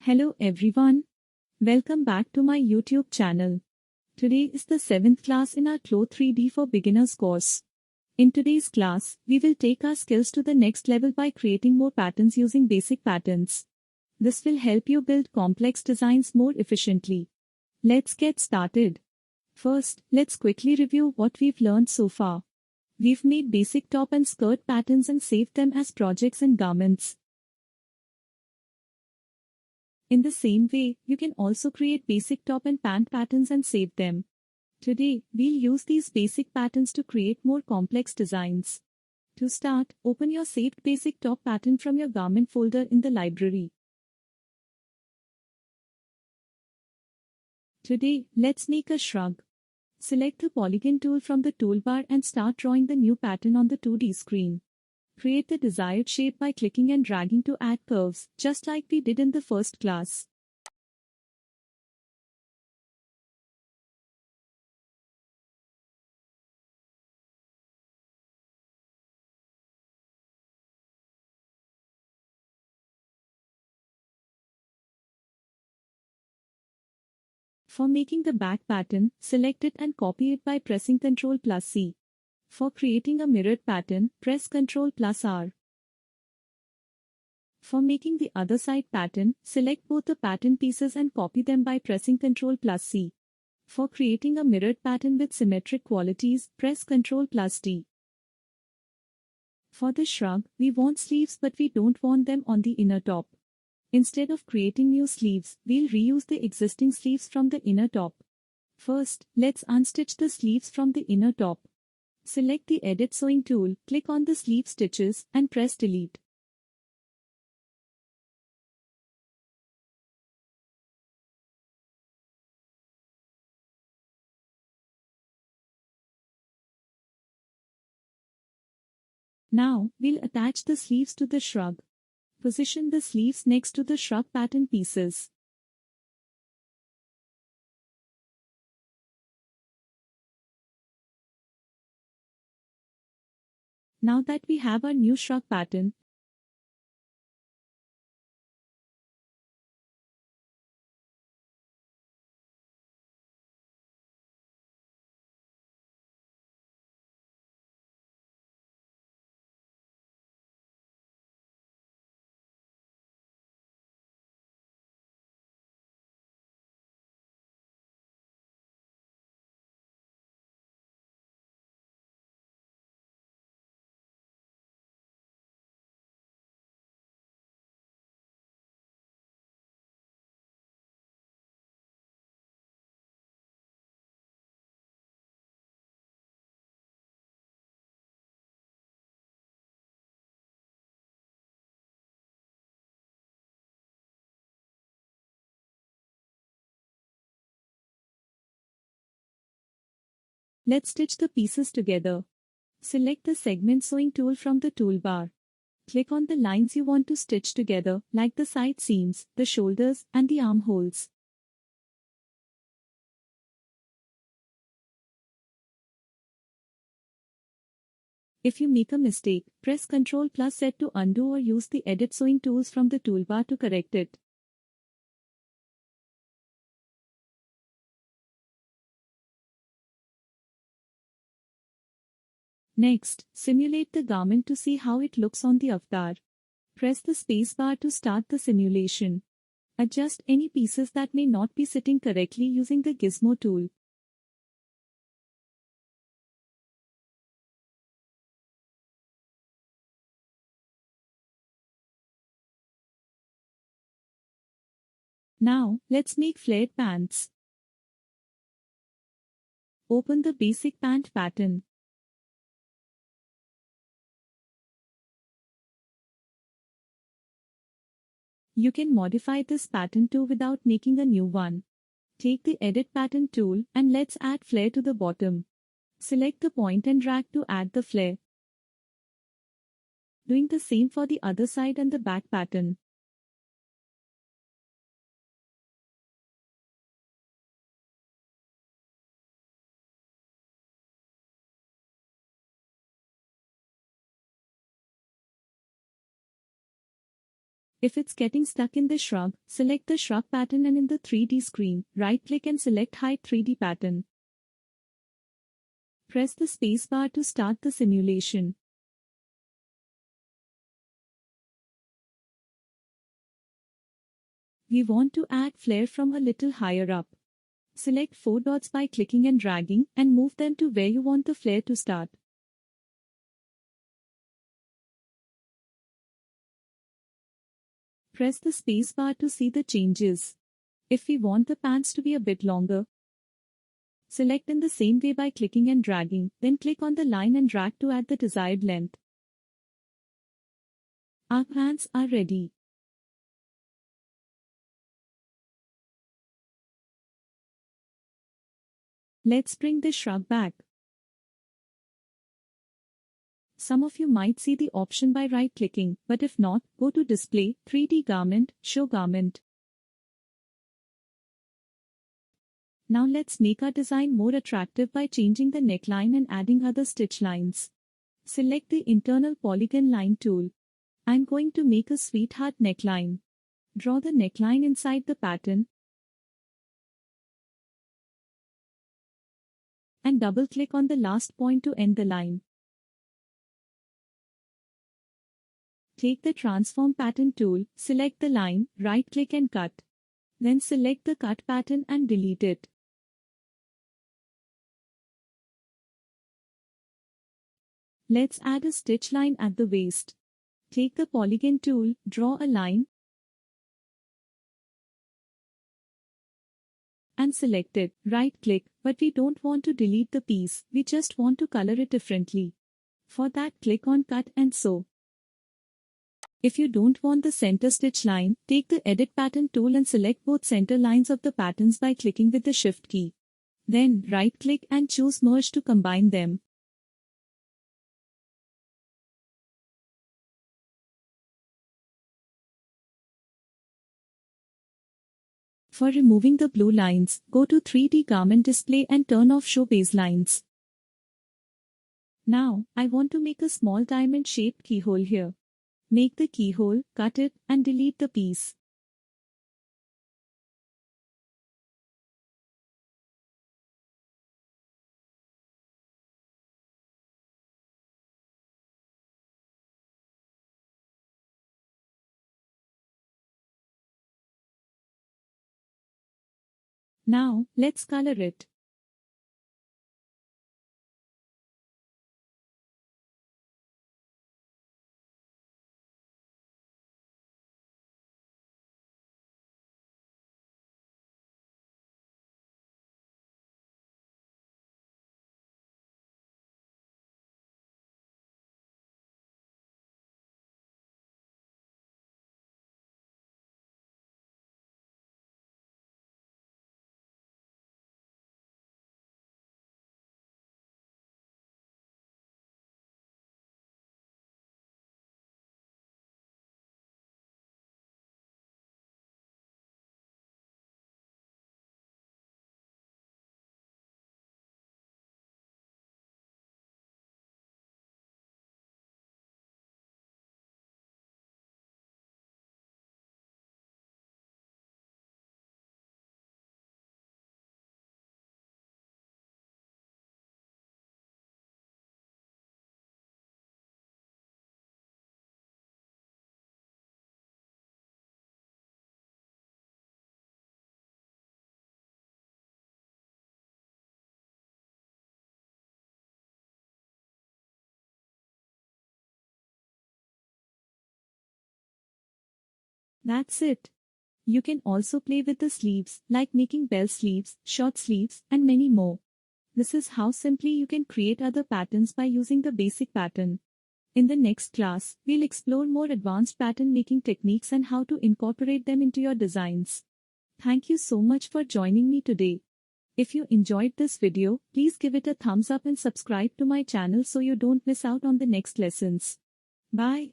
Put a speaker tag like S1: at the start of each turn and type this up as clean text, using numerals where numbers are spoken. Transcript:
S1: Hello everyone. Welcome back to my YouTube channel. Today is the 7th class in our clo3d for beginners course. In today's class, we will take our skills to the next level by creating more patterns using basic patterns. This will help you build complex designs more efficiently. Let's get started. First, let's quickly review what we've learned so far. We've made basic top and skirt patterns and saved them as projects and garments. In the same way, you can also create basic top and pant patterns and save them. Today, we'll use these basic patterns to create more complex designs. To start, open your saved basic top pattern from your garment folder in the library. Today, let's make a shrug. Select the polygon tool from the toolbar and start drawing the new pattern on the 2D screen. Create the desired shape by clicking and dragging to add curves, just like we did in the first class. For making the back pattern, select it and copy it by pressing Ctrl+C. For creating a mirrored pattern, press Ctrl+R. For making the other side pattern, select both the pattern pieces and copy them by pressing Ctrl+C. For creating a mirrored pattern with symmetric qualities, press Ctrl+D. For the shrug, we want sleeves but we don't want them on the inner top. Instead of creating new sleeves, we'll reuse the existing sleeves from the inner top. First, let's unstitch the sleeves from the inner top. Select the Edit Sewing tool, click on the sleeve stitches, and press Delete. Now, we'll attach the sleeves to the shrug. Position the sleeves next to the shrug pattern pieces. Now that we have our new shrug pattern, let's stitch the pieces together. Select the Segment Sewing tool from the toolbar. Click on the lines you want to stitch together, like the side seams, the shoulders, and the armholes. If you make a mistake, press Ctrl+Z to undo or use the Edit Sewing tools from the toolbar to correct it. Next, simulate the garment to see how it looks on the avatar. Press the spacebar to start the simulation. Adjust any pieces that may not be sitting correctly using the gizmo tool. Now, let's make flared pants. Open the basic pant pattern. You can modify this pattern too without making a new one. Take the Edit Pattern tool and let's add flare to the bottom. Select the point and drag to add the flare. Doing the same for the other side and the back pattern. If it's getting stuck in the shrub, select the shrub pattern and in the 3D screen, right-click and select Hide 3D pattern. Press the spacebar to start the simulation. We want to add flare from a little higher up. Select 4 dots by clicking and dragging, and move them to where you want the flare to start. Press the spacebar to see the changes. If we want the pants to be a bit longer, select in the same way by clicking and dragging, then click on the line and drag to add the desired length. Our pants are ready. Let's bring the shrub back. Some of you might see the option by right-clicking, but if not, go to Display, 3D Garment, Show Garment. Now let's make our design more attractive by changing the neckline and adding other stitch lines. Select the internal polygon line tool. I'm going to make a sweetheart neckline. Draw the neckline inside the pattern and double-click on the last point to end the line. Take the Transform Pattern tool, select the line, right-click and cut. Then select the cut pattern and delete it. Let's add a stitch line at the waist. Take the Polygon tool, draw a line, and select it. Right-click, but we don't want to delete the piece, we just want to color it differently. For that, click on Cut and Sew. If you don't want the center stitch line, take the Edit Pattern tool and select both center lines of the patterns by clicking with the Shift key. Then, right-click and choose Merge to combine them. For removing the blue lines, go to 3D Garment Display and turn off Show Baselines. Now, I want to make a small diamond-shaped keyhole here. Make the keyhole, cut it, and delete the piece. Now, let's color it. That's it. You can also play with the sleeves, like making bell sleeves, short sleeves, and many more. This is how simply you can create other patterns by using the basic pattern. In the next class, we'll explore more advanced pattern making techniques and how to incorporate them into your designs. Thank you so much for joining me today. If you enjoyed this video, please give it a thumbs up and subscribe to my channel so you don't miss out on the next lessons. Bye.